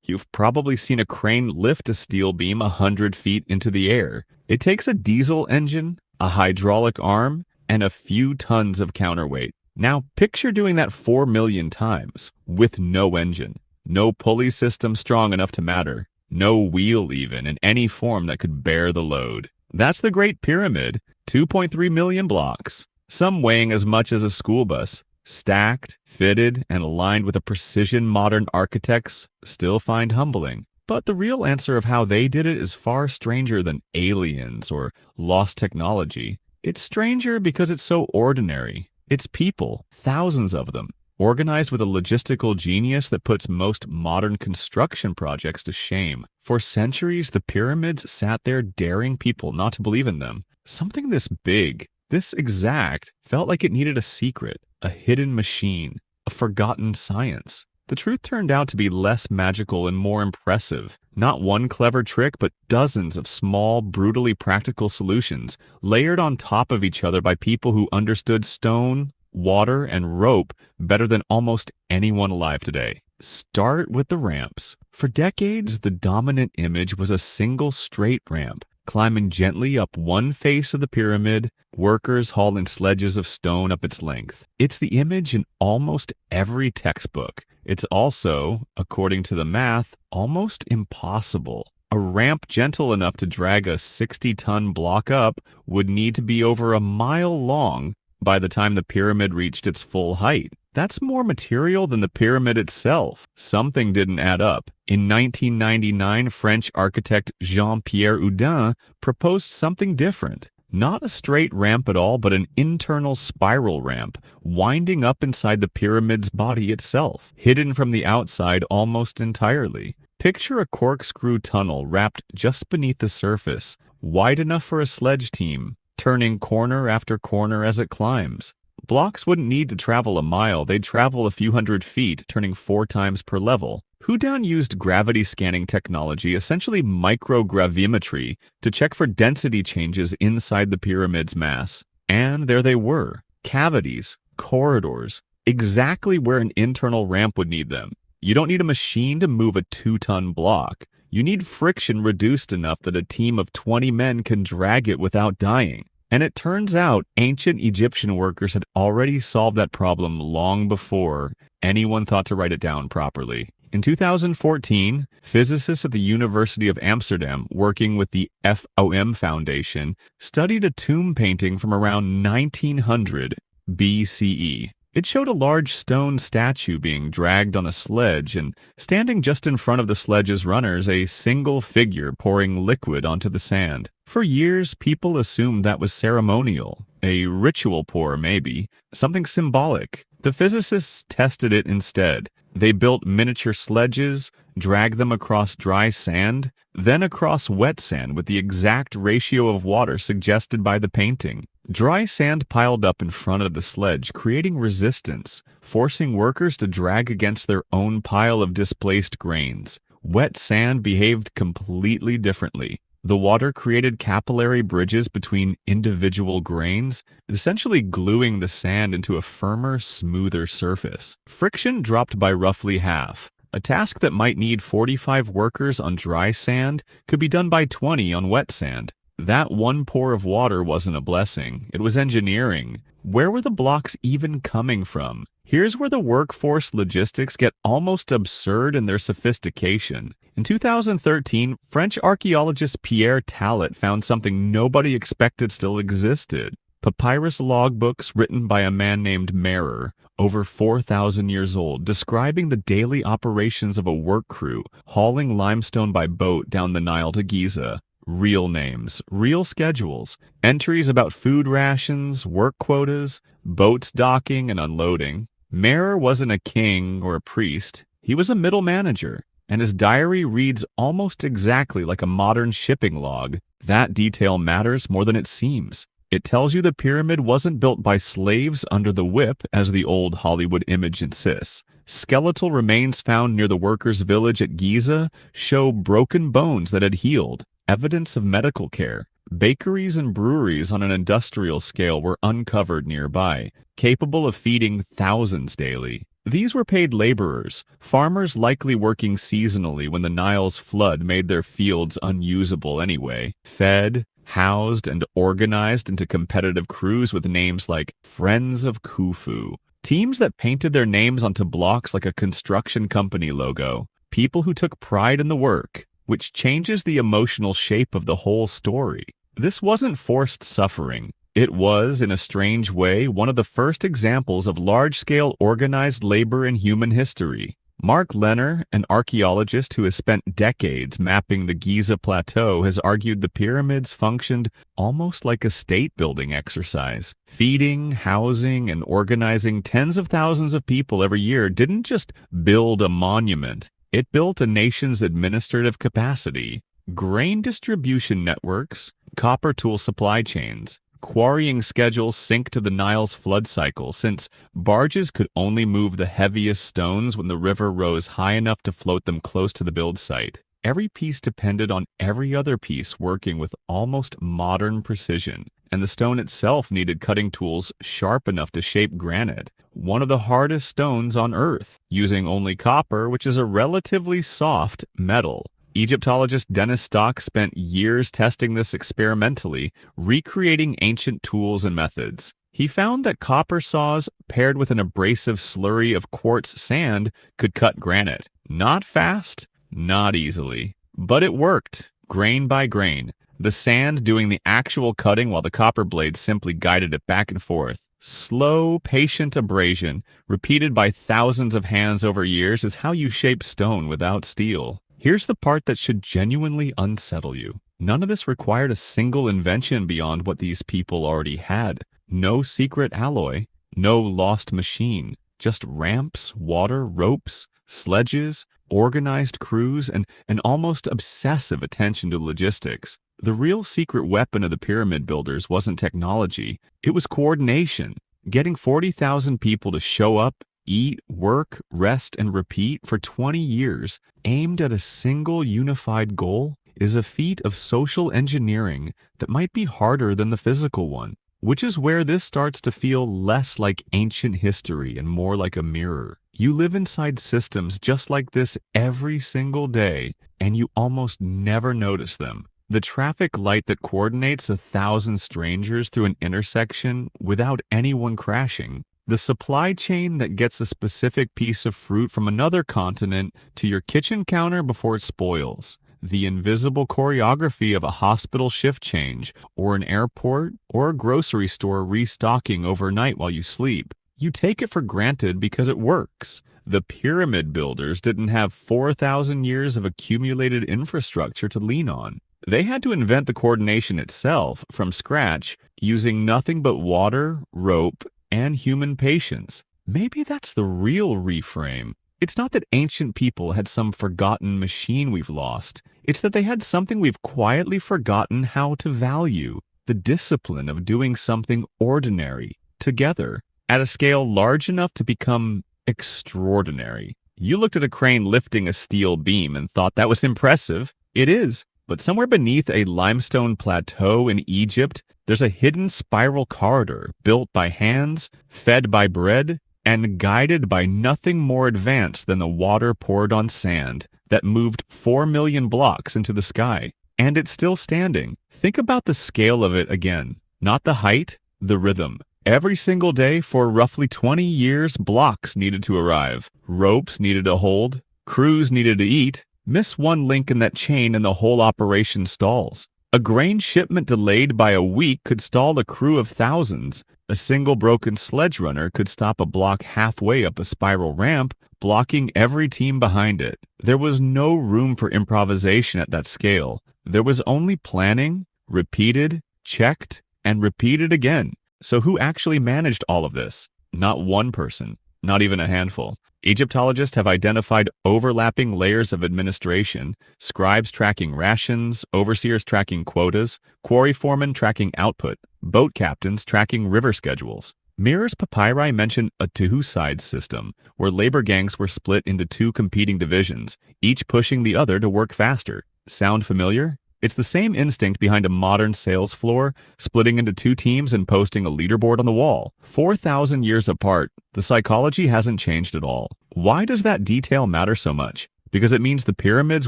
You've probably seen a crane lift a steel beam 100 feet into the air. It takes a diesel engine, a hydraulic arm, and a few tons of counterweight. Now, picture doing that 4 million times with no engine, no pulley system strong enough to matter, no wheel even in any form that could bear the load. That's the Great Pyramid, 2.3 million blocks, some weighing as much as a school bus, stacked, fitted, and aligned with a precision modern architects still find humbling. But the real answer of how they did it is far stranger than aliens or lost technology. It's stranger because it's so ordinary. It's people, thousands of them, organized with a logistical genius that puts most modern construction projects to shame. For centuries, the pyramids sat there daring people not to believe in them. Something this big, this exact, felt like it needed a secret, a hidden machine, a forgotten science. The truth turned out to be less magical and more impressive. Not one clever trick, but dozens of small, brutally practical solutions, layered on top of each other by people who understood stone, water, and rope better than almost anyone alive today. Start with the ramps. For decades, the dominant image was a single straight ramp, climbing gently up one face of the pyramid, workers hauling sledges of stone up its length. It's the image in almost every textbook. It's also, according to the math, almost impossible. A ramp gentle enough to drag a 60-ton block up would need to be over a mile long by the time the pyramid reached its full height. That's more material than the pyramid itself. Something didn't add up. In 1999, French architect Jean-Pierre Houdin proposed something different. Not a straight ramp at all, but an internal spiral ramp, winding up inside the pyramid's body itself, hidden from the outside almost entirely. Picture a corkscrew tunnel wrapped just beneath the surface, wide enough for a sledge team, turning corner after corner as it climbs. Blocks wouldn't need to travel a mile, they'd travel a few hundred feet, turning 4 times per level. Houdin used gravity scanning technology, essentially microgravimetry, to check for density changes inside the pyramid's mass. And there they were, cavities, corridors, exactly where an internal ramp would need them. You don't need a machine to move a 2-ton block. You need friction reduced enough that a team of 20 men can drag it without dying. And it turns out ancient Egyptian workers had already solved that problem long before anyone thought to write it down properly. In 2014, physicists at the University of Amsterdam, working with the FOM Foundation, studied a tomb painting from around 1900 BCE. It showed a large stone statue being dragged on a sledge, and standing just in front of the sledge's runners, a single figure pouring liquid onto the sand. For years, people assumed that was ceremonial, a ritual pour maybe, something symbolic. The physicists tested it instead. They built miniature sledges, dragged them across dry sand, then across wet sand with the exact ratio of water suggested by the painting. Dry sand piled up in front of the sledge, creating resistance, forcing workers to drag against their own pile of displaced grains. Wet sand behaved completely differently. The water created capillary bridges between individual grains, essentially gluing the sand into a firmer, smoother surface. Friction dropped by roughly half. A task that might need 45 workers on dry sand could be done by 20 on wet sand. That one pour of water wasn't a blessing. It was engineering. Where were the blocks even coming from? Here's where the workforce logistics get almost absurd in their sophistication. In 2013, French archaeologist Pierre Tallet found something nobody expected still existed. Papyrus logbooks written by a man named Merer, over 4,000 years old, describing the daily operations of a work crew hauling limestone by boat down the Nile to Giza. Real names, real schedules, entries about food rations, work quotas, boats docking and unloading. Merer wasn't a king or a priest. He was a middle manager, and his diary reads almost exactly like a modern shipping log. That detail matters more than it seems. It tells you the pyramid wasn't built by slaves under the whip, as the old Hollywood image insists. Skeletal remains found near the workers' village at Giza show broken bones that had healed, evidence of medical care. Bakeries and breweries on an industrial scale were uncovered nearby, capable of feeding thousands daily. These were paid laborers, farmers likely working seasonally when the Nile's flood made their fields unusable anyway, fed, housed, and organized into competitive crews with names like Friends of Khufu. Teams that painted their names onto blocks like a construction company logo. People who took pride in the work, which changes the emotional shape of the whole story. This wasn't forced suffering. It was, in a strange way, one of the first examples of large-scale organized labor in human history. Mark Lehner, an archaeologist who has spent decades mapping the Giza Plateau, has argued the pyramids functioned almost like a state-building exercise. Feeding, housing, and organizing tens of thousands of people every year didn't just build a monument. It built a nation's administrative capacity. Grain distribution networks, copper tool supply chains, quarrying schedules sync to the Nile's flood cycle, since barges could only move the heaviest stones when the river rose high enough to float them close to the build site. Every piece depended on every other piece working with almost modern precision, and the stone itself needed cutting tools sharp enough to shape granite, one of the hardest stones on Earth, using only copper, which is a relatively soft metal. Egyptologist Dennis Stock spent years testing this experimentally, recreating ancient tools and methods. He found that copper saws paired with an abrasive slurry of quartz sand could cut granite. Not fast, not easily. But it worked, grain by grain. The sand doing the actual cutting while the copper blades simply guided it back and forth. Slow, patient abrasion, repeated by thousands of hands over years, is how you shape stone without steel. Here's the part that should genuinely unsettle you. None of this required a single invention beyond what these people already had. No secret alloy, no lost machine, just ramps, water, ropes, sledges, organized crews, and an almost obsessive attention to logistics. The real secret weapon of the pyramid builders wasn't technology, it was coordination. Getting 40,000 people to show up, eat, work, rest, and repeat for 20 years, aimed at a single unified goal, is a feat of social engineering that might be harder than the physical one, which is where this starts to feel less like ancient history and more like a mirror. You live inside systems just like this every single day, and you almost never notice them. The traffic light that coordinates 1,000 strangers through an intersection without anyone crashing. The supply chain that gets a specific piece of fruit from another continent to your kitchen counter before it spoils. The invisible choreography of a hospital shift change, or an airport, or a grocery store restocking overnight while you sleep. You take it for granted because it works. The pyramid builders didn't have 4,000 years of accumulated infrastructure to lean on. They had to invent the coordination itself from scratch, using nothing but water, rope, and human patience. Maybe that's the real reframe. It's not that ancient people had some forgotten machine we've lost. It's that they had something we've quietly forgotten how to value. The discipline of doing something ordinary, together, at a scale large enough to become extraordinary. You looked at a crane lifting a steel beam and thought that was impressive. It is. But somewhere beneath a limestone plateau in Egypt, there's a hidden spiral corridor built by hands, fed by bread, and guided by nothing more advanced than the water poured on sand that moved 4 million blocks into the sky. And it's still standing. Think about the scale of it again. Not the height, the rhythm. Every single day for roughly 20 years, blocks needed to arrive. Ropes needed to hold. Crews needed to eat. Miss one link in that chain and the whole operation stalls. A grain shipment delayed by a week could stall a crew of thousands. A single broken sledge runner could stop a block halfway up a spiral ramp, blocking every team behind it. There was no room for improvisation at that scale. There was only planning, repeated, checked, and repeated again. So who actually managed all of this? Not one person, not even a handful. Egyptologists have identified overlapping layers of administration, scribes tracking rations, overseers tracking quotas, quarry foremen tracking output, boat captains tracking river schedules. Mirror's papyri mention a two-side system, where labor gangs were split into two competing divisions, each pushing the other to work faster. Sound familiar? It's the same instinct behind a modern sales floor, splitting into two teams and posting a leaderboard on the wall. 4,000 years apart, the psychology hasn't changed at all. Why does that detail matter so much? Because it means the pyramids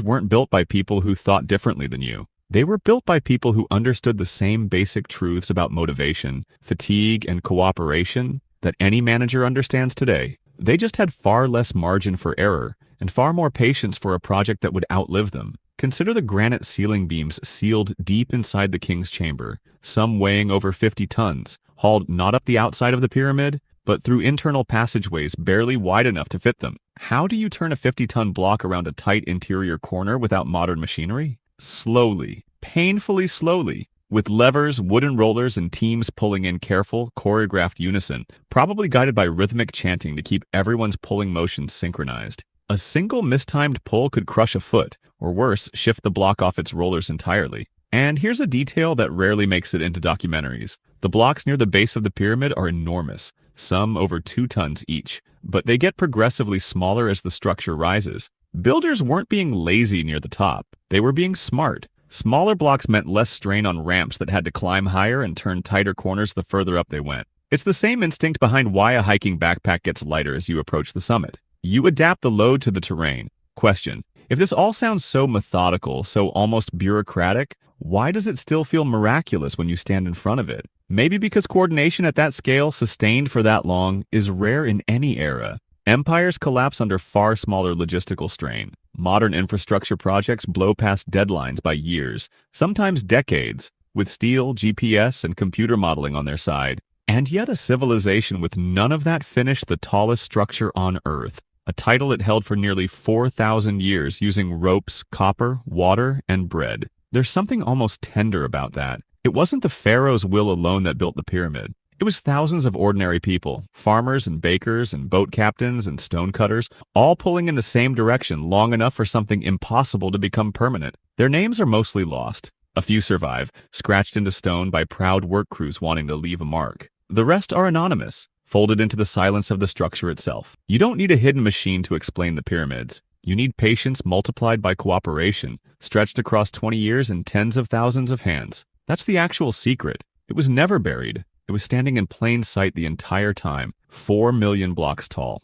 weren't built by people who thought differently than you. They were built by people who understood the same basic truths about motivation, fatigue, and cooperation that any manager understands today. They just had far less margin for error and far more patience for a project that would outlive them. Consider the granite ceiling beams sealed deep inside the king's chamber, some weighing over 50 tons, hauled not up the outside of the pyramid, but through internal passageways barely wide enough to fit them. How do you turn a 50-ton block around a tight interior corner without modern machinery? Slowly, painfully slowly, with levers, wooden rollers, and teams pulling in careful, choreographed unison, probably guided by rhythmic chanting to keep everyone's pulling motions synchronized. A single mistimed pull could crush a foot, or worse, shift the block off its rollers entirely. And here's a detail that rarely makes it into documentaries. The blocks near the base of the pyramid are enormous, some over 2 tons each, but they get progressively smaller as the structure rises. Builders weren't being lazy near the top, they were being smart. Smaller blocks meant less strain on ramps that had to climb higher and turn tighter corners the further up they went. It's the same instinct behind why a hiking backpack gets lighter as you approach the summit. You adapt the load to the terrain. Question: if this all sounds so methodical, so almost bureaucratic, why does it still feel miraculous when you stand in front of it? Maybe because coordination at that scale, sustained for that long, is rare in any era. Empires collapse under far smaller logistical strain. Modern infrastructure projects blow past deadlines by years, sometimes decades, with steel, GPS, and computer modeling on their side. And yet a civilization with none of that finished the tallest structure on Earth, a title it held for nearly 4,000 years using ropes, copper, water, and bread. There's something almost tender about that. It wasn't the pharaoh's will alone that built the pyramid. It was thousands of ordinary people, farmers and bakers and boat captains and stonecutters, all pulling in the same direction long enough for something impossible to become permanent. Their names are mostly lost. A few survive, scratched into stone by proud work crews wanting to leave a mark. The rest are anonymous, folded into the silence of the structure itself. You don't need a hidden machine to explain the pyramids. You need patience multiplied by cooperation, stretched across 20 years and tens of thousands of hands. That's the actual secret. It was never buried. It was standing in plain sight the entire time, 4 million blocks tall.